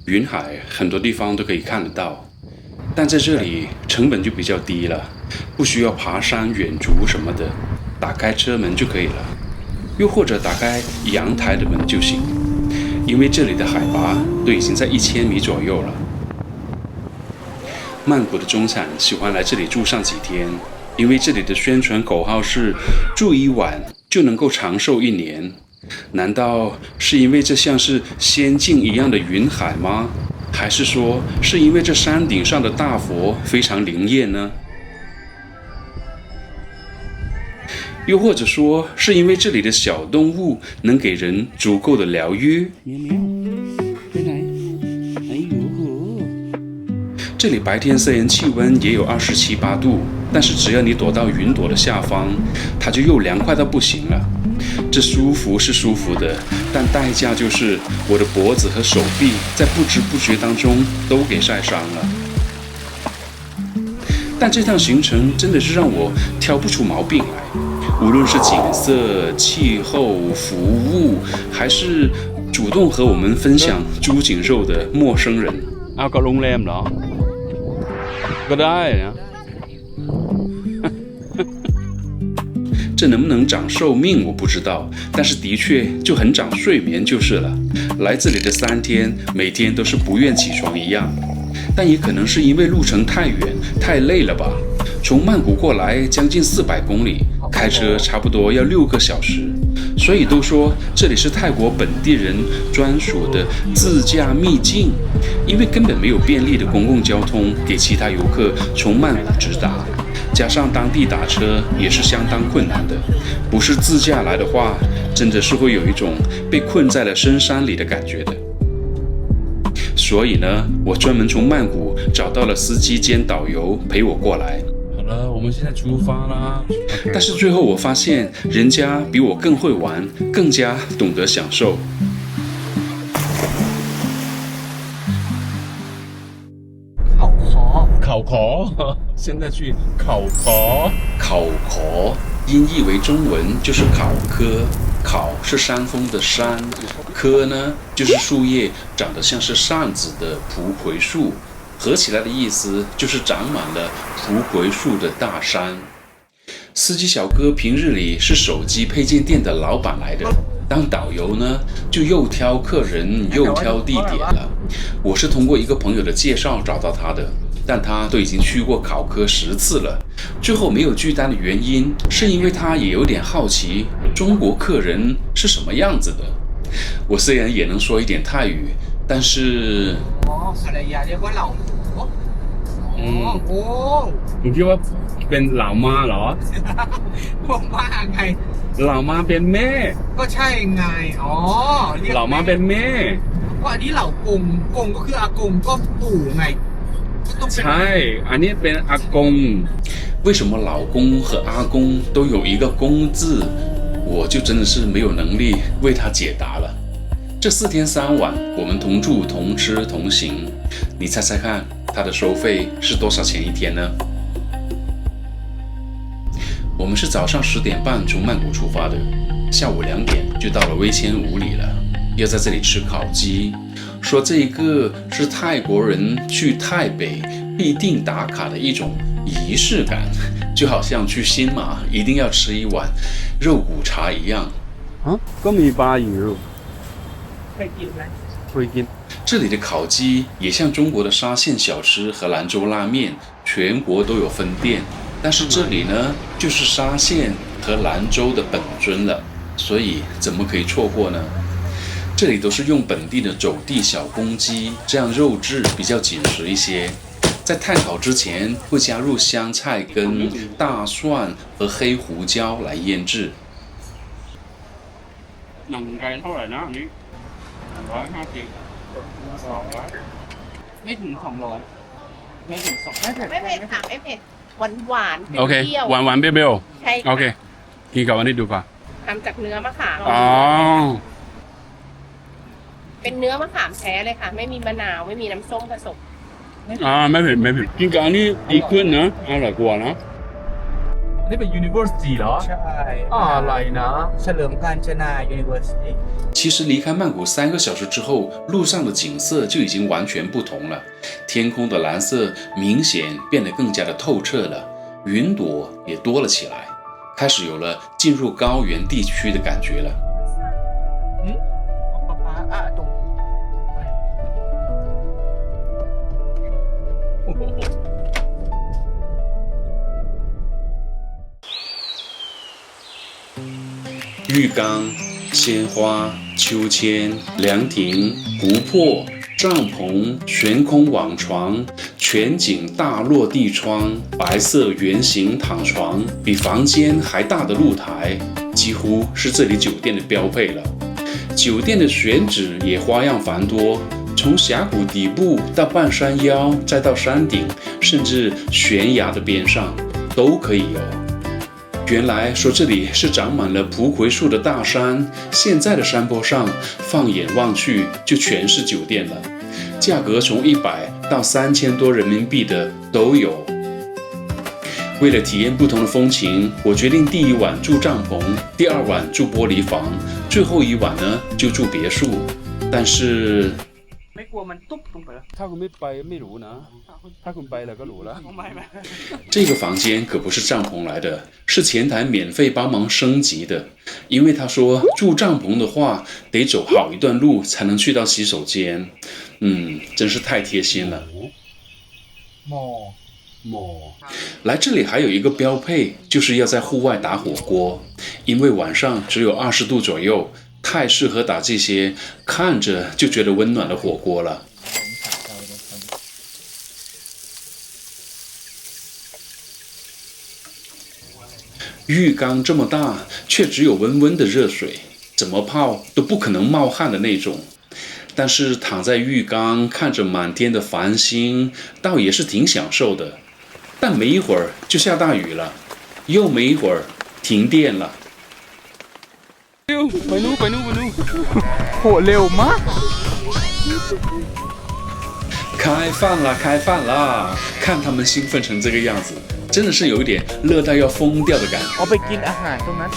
雲海很多地方都可以看得到，但在這裡成本就比較低了，不需要爬山遠足什麼的，打開車門就可以了，又或者打開陽台的門就行，因為這裡的海拔都已經在1000米左右了。曼谷的中產喜歡來這裡住上幾天，因為這裡的宣傳口號是住1晚就能夠長壽1年。難道是因為這像是仙境一樣的雲海嗎？還是說是因為這山頂上的大佛非常靈驗呢？又或者說是因為這裡的小動物能給人足夠的療癒？這裡白天雖然氣溫也有27、8度，但是只要你躲到雲朵的下方，它就又涼快到不行了。這舒服是舒服的，但代價就是我的脖子和手臂在不知不覺當中都給曬傷了。但這趟行程真的是讓我挑不出毛病來，無論是景色、氣候、服務，還是主動和我們分享豬頸肉的陌生人。เอากับโรงแรมเหรอก็ได้นะ這能不能長壽命我不知道，但是的確就很長睡眠就是了。來這裡的3天，每天都是不願起床一樣，但也可能是因為路程太遠太累了吧。從曼谷過來將近400公里，開車差不多要6個小時，所以都說這裡是泰國本地人專屬的自駕秘境，因為根本沒有便利的公共交通給其他遊客從曼谷直達。加上當地打車也是相當困難的，不是自駕來的話，真的是會有一種被困在了深山裡的感覺的。所以呢，我專門從曼谷找到了司機兼導遊陪我過來。好了，我們現在出發啦。但是最後我發現，人家比我更會玩，更加懂得享受。考考，現在去考考。考考音譯為中文就是考科，考是山峰的山，科呢就是樹葉長得像是扇子的蒲葵樹，合起來的意思就是長滿了蒲葵樹的大山。司機小哥平日裡是手機配件店的老闆來的，當導遊呢就又挑客人又挑地點了。我是通過一個朋友的介紹找到他的，但他都已經去過考科10次了，最後沒有拒單的原因是因為他也有點好奇中國客人是什麼樣子的。我雖然也能說一點泰語，但是你คิดว่าเป็นเหล่ามาเหรอผมว่าไงเหล่ามาเป็นแม่ก็ใช่ไงอ๋อเหล่ามาเป็นแม่ก็อันนี้เหล่ากงกงก็คืออากงก็ปู่ไงใช่อันนี้เป็นอากง為什麼老公和阿公都有一個公字，我就真的是沒有能力為他解答了。這4天3晚我們同住同吃同行，你猜猜看他的收費是多少錢一天呢？我們是早上10點半從曼谷出發的，下午2點就到了威千五里了，要在這裡吃烤雞。說這個是泰國人去泰北必定打卡的一種儀式感，就好像去新馬一定要吃一碗肉骨茶一樣。啊，ก็มีปลาอยู่เคยกินไหมเคยกิน。這裡的烤雞也像中國的沙縣小吃和蘭州拉麵，全國都有分店，但是這裡呢，就是沙縣和蘭州的本尊了，所以怎麼可以錯過呢？這裡都是用本地的走地小公雞，這樣肉質比較緊實一些。在炭烤之前會加入香菜根、大蒜和黑胡椒來醃製。หนังไก่เท่าไหร่นะอันนี้150ไม่ถึง200ไม่ถึง200ไม่เผ็ดค่ะไม่เผ็ดหวานๆโอเคหวานๆเปรี้ยวๆใช่โอเคกินกับอันนี้ดูก่อนทำจากเนื้อมะขามอ๋อเป็นเนื้อมะขามแท้เลยค่ะไม่มีมะนาวไม่มีน้ำส้มผสมไม่เผ็ดไม่เผ็ดกินกับอันนี้ดีขึ้นนะอร่อยกว่านะ นี่เป็น University เหรอใช่อะไรนะเฉลิมกาญจนา University 其实离开曼谷3个小时之后，路上的景色就已经完全不同了。天空的蓝色明显变得更加的透彻了，雲朵也多了起來，開始有了進入高原地區的感覺了。浴缸、鮮花、秋千、涼亭、湖泊、帳篷、懸空網床、全景大落地窗、白色圓形躺床、比房間還大的露台，幾乎是這裡酒店的標配了。酒店的選址也花樣繁多，從峽谷底部到半山腰，再到山頂，甚至懸崖的邊上，都可以有。原來說這裡是長滿了蒲葵樹的大山，現在的山坡上放眼望去就全是酒店了，價格從100到3000多人民幣的都有。為了體驗不同的風情，我決定第1晚住帳篷，第2晚住玻璃房，最後1晚呢就住別墅。但是ไม่กลัวมันตุ๊บลงไปเหรอถ้าคุณไม่ไปไม่รู้นะถ้าคุณไปแล้วก็รู้แล้ว這個房間可不是帳篷來的，是前台免費幫忙升級的。因為他說住帳篷的話得走好一段路才能去到洗手間。真是太貼心了。來這裡還有一個標配，就是要在戶外打火鍋，因為晚上只有20度左右，太適合打這些看着就覺得溫暖的火鍋了。浴缸這麼大，卻只有溫溫的熱水，怎麼泡都不可能冒汗的那種。但是躺在浴缸看着滿天的繁星，倒也是挺享受的。但沒一會兒就下大雨了，又沒一會兒停電了。ไปนู่โหเร็วมาก開飯啦，開飯啦！看他們興奮成這個樣子，真的是有一點熱到要瘋掉的感覺。ไปกินอาหารตรงนั้น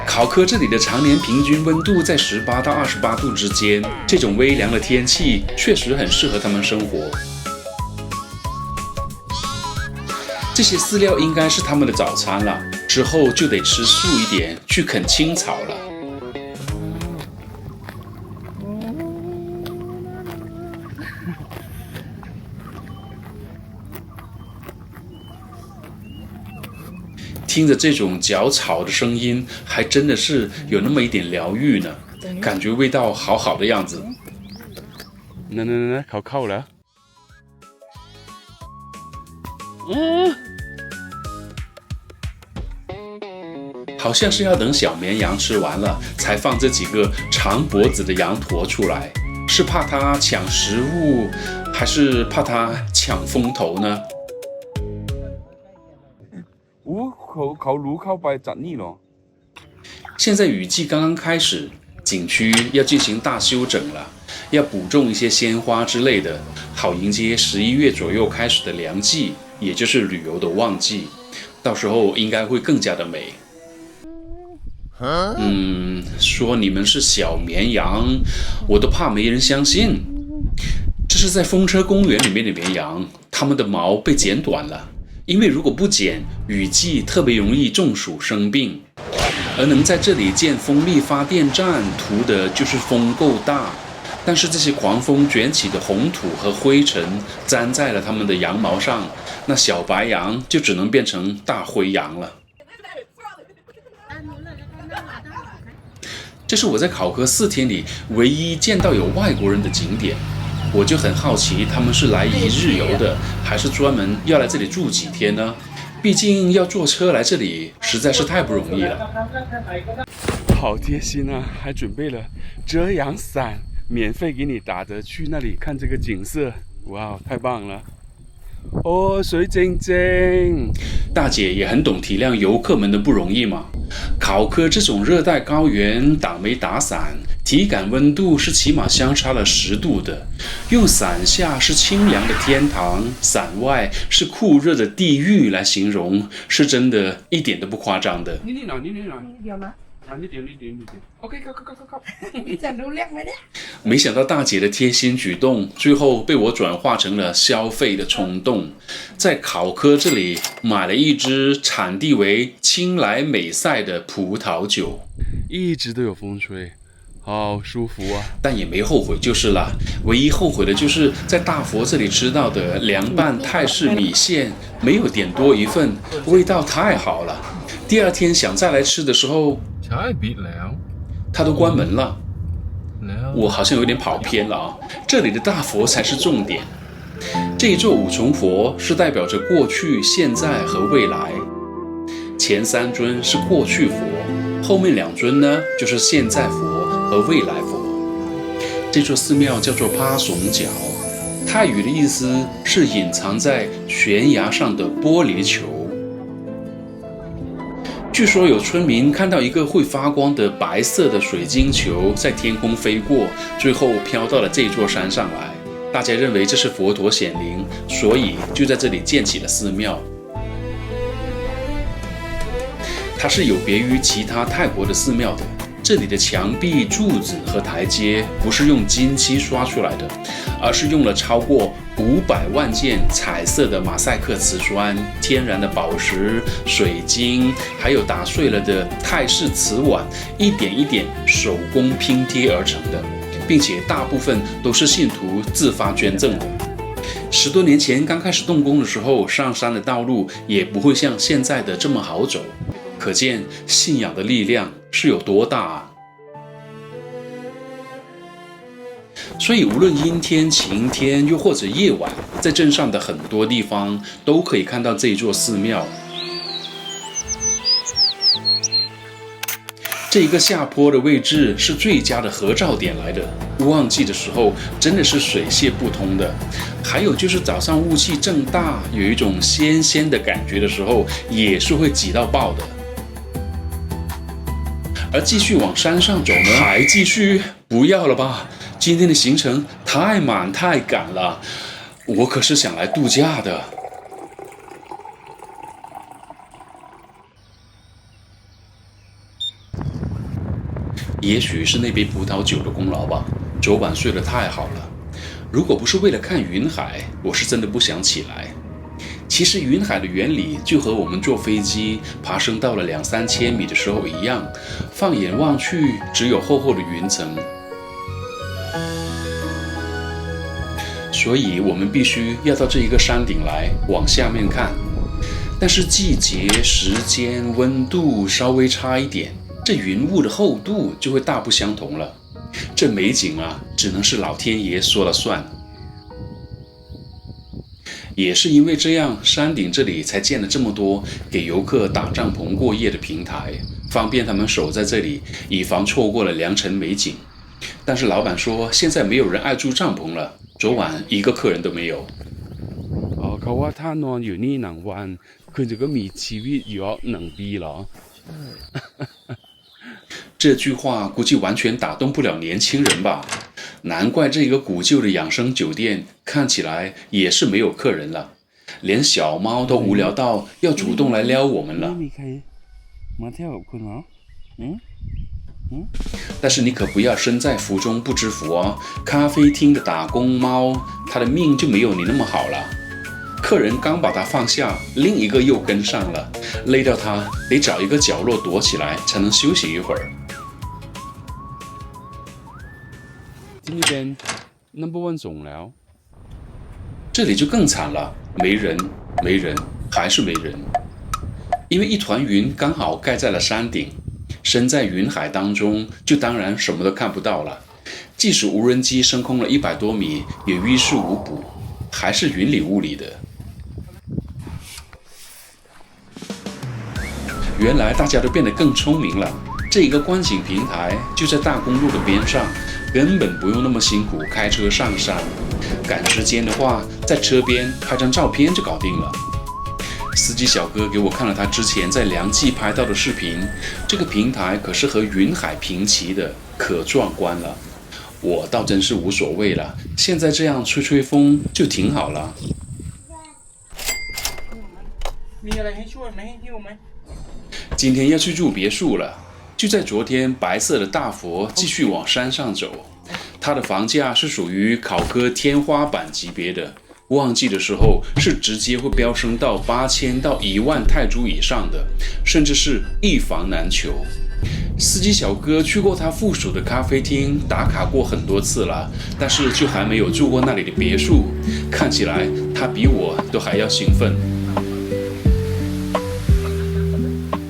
考科這裡的常年平均溫度在18到28度之間，這種微涼的天氣確實很適合他們生活。這些飼料應該是他們的早餐了，之後就得吃素一點，去啃青草了。聽着這種嚼草的聲音，還真的是有那麼一點療癒呢，感覺味道好好的樣子。เข้าแล้ว好像是要等小綿羊吃完了，才放這幾個長脖子的羊駝出來，是怕它搶食物，還是怕它搶風頭呢？เขารู้เข้าไปจัดนี่หรอ現在雨季剛剛開始，景區要進行大修整了，要補種一些鮮花之類的，好迎接11月左右開始的涼季，也就是旅遊的旺季，到時候應該會更加的美。說你們是小綿羊，我都怕沒人相信。這是在風車公園裡面的綿羊，它們的毛被剪短了，因為如果不剪，雨季特別容易中暑生病。而能在這裡建風力發電站，圖的就是風夠大。但是這些狂風捲起的紅土和灰塵粘在了它們的羊毛上，那小白羊就只能變成大灰羊了。這是我在考科4天裡唯一見到有外國人的景點，我就很好奇他們是來一日遊的，還是專門要來這裡住幾天呢？畢竟要坐車來這裡實在是太不容易了。好貼心啊，還準備了遮陽傘，免費給你打着去那裡看這個景色。哇，太棒了！哦，水晶晶，大姐也很懂體諒遊客們的不容易嘛。考科這種熱帶高原，打沒打傘，體感溫度是起碼相差了10度的。用傘下是清涼的天堂，傘外是酷熱的地獄來形容，是真的一點都不誇張的。你哪？有嗎？你點。OK， go。จะรู้เรื่องไหมเนี่ย？沒想到大姐的貼心舉動，最後被我轉化成了消費的衝動。在考科這裡買了一支產地為青萊美賽的葡萄酒，一直都有風吹，好舒服啊！但也沒後悔就是了。唯一後悔的就是在大佛這裡吃到的涼拌泰式米線，沒有點多一份，味道太好了。第二天想再來吃的時候，它都關門了。我好像有點跑偏了啊！這裡的大佛才是重點。這一座五重佛是代表着過去、現在和未來。前3尊是過去佛，後面2尊呢就是現在佛和未來佛。這座寺廟叫做趴慫腳，泰語的意思是隱藏在懸崖上的玻璃球。據說有村民看到一個會發光的白色的水晶球在天空飛過，最後飄到了這座山上來。大家認為這是佛陀顯靈，所以就在這裡建起了寺廟。它是有別於其他泰國的寺廟的，這裡的牆壁、柱子和台階不是用金漆刷出來的，而是用了超過500萬件彩色的馬賽克瓷磚、天然的寶石、水晶，還有打碎了的泰式瓷碗，一點一點手工拼貼而成的，並且大部分都是信徒自發捐贈的。10多年前剛開始動工的時候，上山的道路也不會像現在的這麼好走，可見信仰的力量是有多大啊！所以無論陰天、晴天，又或者夜晚，在鎮上的很多地方都可以看到這座寺廟。這一個下坡的位置是最佳的合照點來的，旺季的時候真的是水泄不通的。還有就是早上霧氣正大，有一種鮮鮮的感覺的時候，也是會擠到爆的。而繼續往山上走呢？還繼續？不要了吧！今天的行程太滿太趕了，我可是想來度假的。也許是那杯葡萄酒的功勞吧，昨晚睡得太好了。如果不是為了看雲海，我是真的不想起來。其實雲海的原理就和我們坐飛機爬升到了2-3千米的時候一樣，放眼望去只有厚厚的雲層。所以我們必須要到這一個山頂來往下面看。但是季節、時間、溫度稍微差一點，這雲霧的厚度就會大不相同了。這美景啊，只能是老天爺說了算。也是因為這樣，山頂這裡才建了這麼多給遊客打帳篷過夜的平台，方便他們守在這裡，以防錯過了良辰美景。但是老闆說，現在沒有人愛住帳篷了，昨晚一個客人都沒有。เขาว่าถ้านอนอยู่นี่1 วันคุณจะก็มีชีวิตอยู่1 ปีเหรอ？這句話估計完全打動不了年輕人吧。難怪這個古舊的養生酒店看起來也是沒有客人了，連小貓都無聊到要主動來撩我們了。但是你可不要身在福中不知福哦，咖啡廳的打工貓，它的命就沒有你那麼好了。客人剛把它放下，另一個又跟上了，累到它得找一個角落躲起來才能休息一會兒。今天 No.1 總了，這裡就更慘了，沒人，還是沒人。因為一團雲剛好蓋在了山頂，身在雲海當中，就當然什麼都看不到了。即使無人機升空了100多米，也於事無補，還是雲裡霧裡的。原來大家都變得更聰明了。這一個觀景平台就在大公路的邊上，根本不用那麼辛苦開車上山。趕時間的話，在車邊拍張照片就搞定了。司機小哥給我看了他之前在良記拍到的視頻，這個平台可是和雲海平齊的，可壯觀了。我倒真是無所謂了，現在這樣吹吹風就挺好了。今天要去住別墅了，就在昨天，白色的大佛繼續往山上走。它的房價是屬於考科天花板級別的，旺季的時候是直接會飆升到8000到1萬泰銖以上的，甚至是一房難求。司機小哥去過他附屬的咖啡廳打卡過很多次了，但是就還沒有住過那裡的別墅。看起來他比我都還要興奮。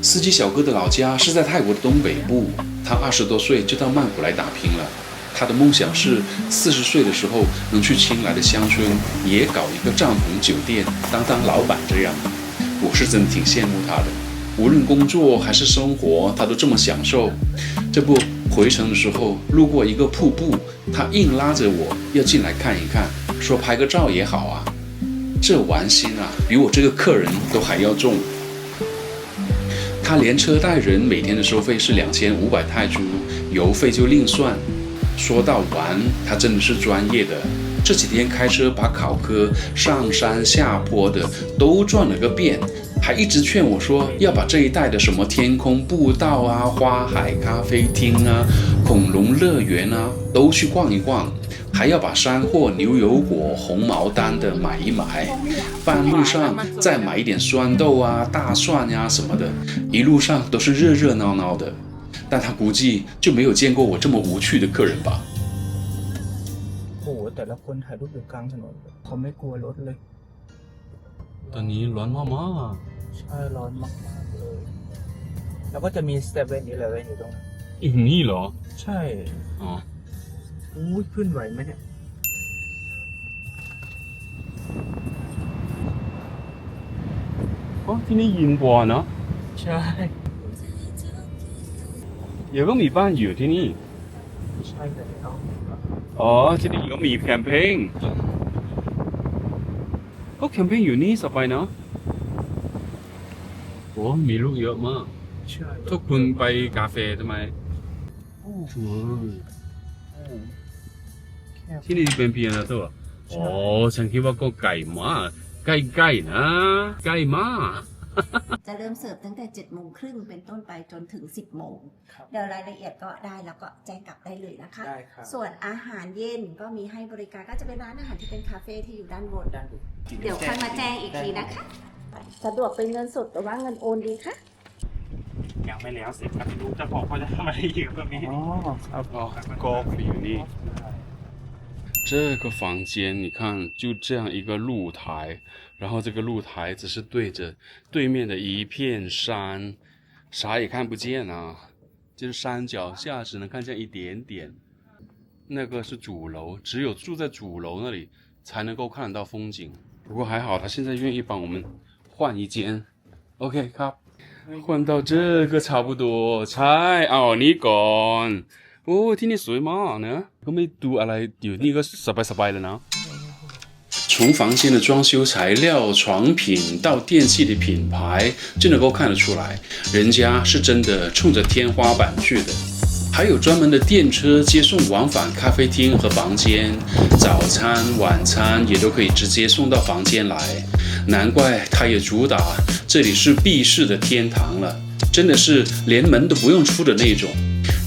司機小哥的老家是在泰國的東北部，他20多歲就到曼谷來打拼了。他的夢想是40歲的時候能去清萊的鄉村也搞一個帳篷酒店，當老闆這樣。我是真的挺羨慕他的，無論工作還是生活，他都這麼享受。這不，回程的時候路過一個瀑布，他硬拉着我要進來看一看，說拍個照也好啊。這玩心啊，比我這個客人都還要重。他連車帶人每天的收費是2500泰銖，油費就另算。說到玩，他真的是專業的。這幾天開車把考科上山下坡的都轉了個遍，還一直勸我說要把這一帶的什麼天空步道啊、花海咖啡廳啊、恐龍樂園啊都去逛一逛，還要把山貨、牛油果、紅毛丹的買一買，半路上再買一點酸豆啊、大蒜啊什麼的，一路上都是熱熱鬧鬧的。但他估計就沒有見過我這麼無趣的客人吧。โอ้โหแต่ละคนถ่ายรูปอยู่กลางถนนเขาไม่กลัวรถเลยตอนนี้ร้อนมากใช่ร้อนมากๆเลยแล้วก็จะมี7-11อยู่ตรงนั้นอีกนี่เหรอใช่อ๋ออู้ขึ้นไหวไหมเนี่ยอ๋อที่นี่เย็นกว่าเนาะใช่เดี๋ยวก็มีบ้านอยู่ที่นี่ใช่เลยเนาะอ๋อที่นี่ก็มีแคมปิ้งก็แคมปิ้งอยู่นี่สบายเนาะโอ้มีลูกเยอะมากใช่ทุกคนไปกาแฟทำไมที่นี่เป็นเพียงอะไรตัวอ๋อฉันคิดว่าก็ไก่มากใกล้ๆนะใกล้มากจะเริ่มเสิร์ฟตั้งแต่7:30เป็นต้นไปจนถึง10 โมงเดี๋ยวรายละเอียดก็ได้แล้วก็แจ้งกลับได้เลยนะคะส่วนอาหารเย็นก็มีให้บริการก็จะเป็นร้านอาหารที่เป็นคาเฟ่ที่อยู่ด้านบนเดี๋ยวค่อยมาแจ้งอีกทีนะคะสะดวกเป็นเงินสดหรือว่าเงินโอนดีคะยังไม่แล้วเสร็จครับลูกจะบอกเขาจะทำอะไรอีกแบบนี้อ๋อครับก็อยู่นี่这个房间你看就這樣一個露台，然後這個露台只是對着對面的一片山，啥也看不見啊，就是山腳下只能看見一點點。那個是主樓，只有住在主樓那裡才能夠看得到風景。不過還好他現在願意幫我們換一間 OK ครับ換到這個差不多ใช่เอานี้ก่อนโอ้ที่นี่สวยมากนะก็ไม่ดูอะไรอยู่นี่ก็สบายๆ了呢從房間的裝修材料、床品到電器的品牌，就能夠看得出來，人家是真的衝着天花板去的。還有專門的電車接送往返咖啡廳和房間，早餐、晚餐也都可以直接送到房間來。難怪他也主打這裡是避世的天堂了，真的是連門都不用出的那種。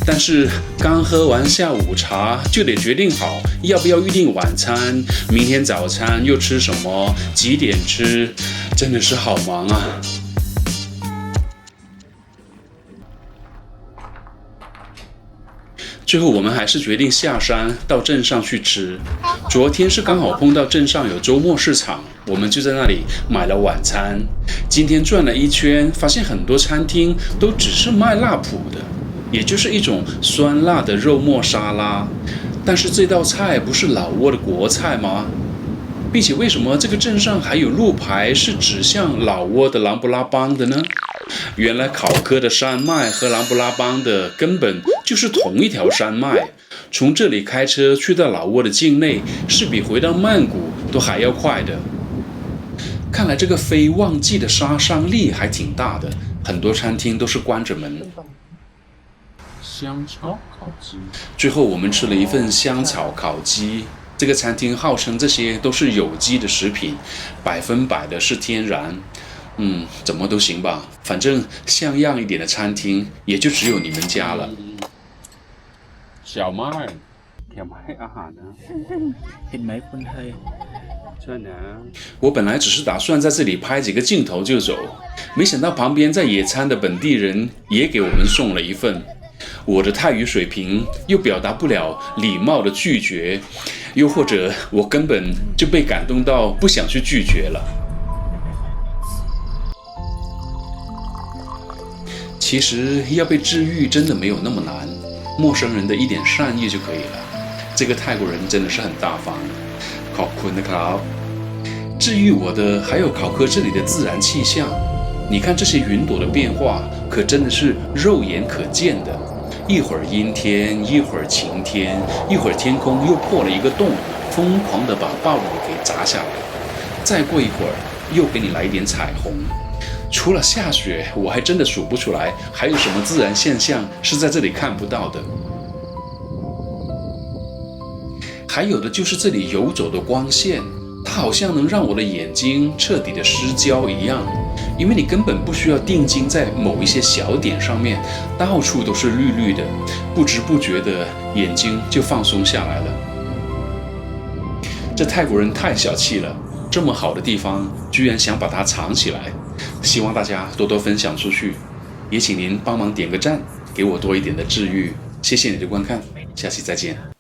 但是剛喝完下午茶，就得決定好要不要預定晚餐，明天早餐又吃什麼，幾點吃，真的是好忙啊。最後我們還是決定下山到鎮上去吃。昨天是剛好碰到鎮上有週末市場，我們就在那裡買了晚餐。今天轉了一圈，發現很多餐廳都只是賣辣譜的，也就是一種酸辣的肉末沙拉，但是這道菜不是老撾的國菜嗎？並且為什麼這個鎮上還有路牌是指向老撾的琅勃拉邦的呢？原來考科的山脈和琅勃拉邦的根本就是同一條山脈，從這裡開車去到老撾的境內，是比回到曼谷都還要快的。看來這個非旺季的殺傷力還挺大的，很多餐廳都是關着門。香草烤雞，最後我們吃了一份香草烤雞。這個餐廳號稱這些都是有機的食品，100%的是天然。怎麼都行吧，反正像樣一點的餐廳也就只有你們家了。小麥，แถมให้อาหารนะ เห็นไหมคนไทย ใช่นะ 我本來只是打算在這裡拍幾個鏡頭就走，沒想到旁邊在野餐的本地人也給我們送了一份。我的泰語水平又表達不了禮貌的拒絕，又或者我根本就被感動到不想去拒絕了。其實要被治癒真的沒有那麼難，陌生人的一點善意就可以了。這個泰國人真的是很大方。ขอบคุณนะครับ。治癒我的還有考科這裡的自然氣象，你看這些雲朵的變化，可真的是肉眼可見的。一會兒陰天，一會兒晴天，一會兒天空又破了一個洞，瘋狂地把暴雨給砸下來。再過一會兒，又給你來一點彩虹。除了下雪，我還真的數不出來還有什麼自然現象是在這裡看不到的。還有的就是這裡游走的光線，它好像能讓我的眼睛徹底的失焦一樣，因為你根本不需要定睛在某一些小點上面，到處都是綠綠的，不知不覺的眼睛就放鬆下來了。這泰國人太小氣了，這麼好的地方居然想把它藏起來。希望大家多多分享出去，也請您幫忙點個讚，給我多一點的治癒。謝謝你的觀看，下期再見。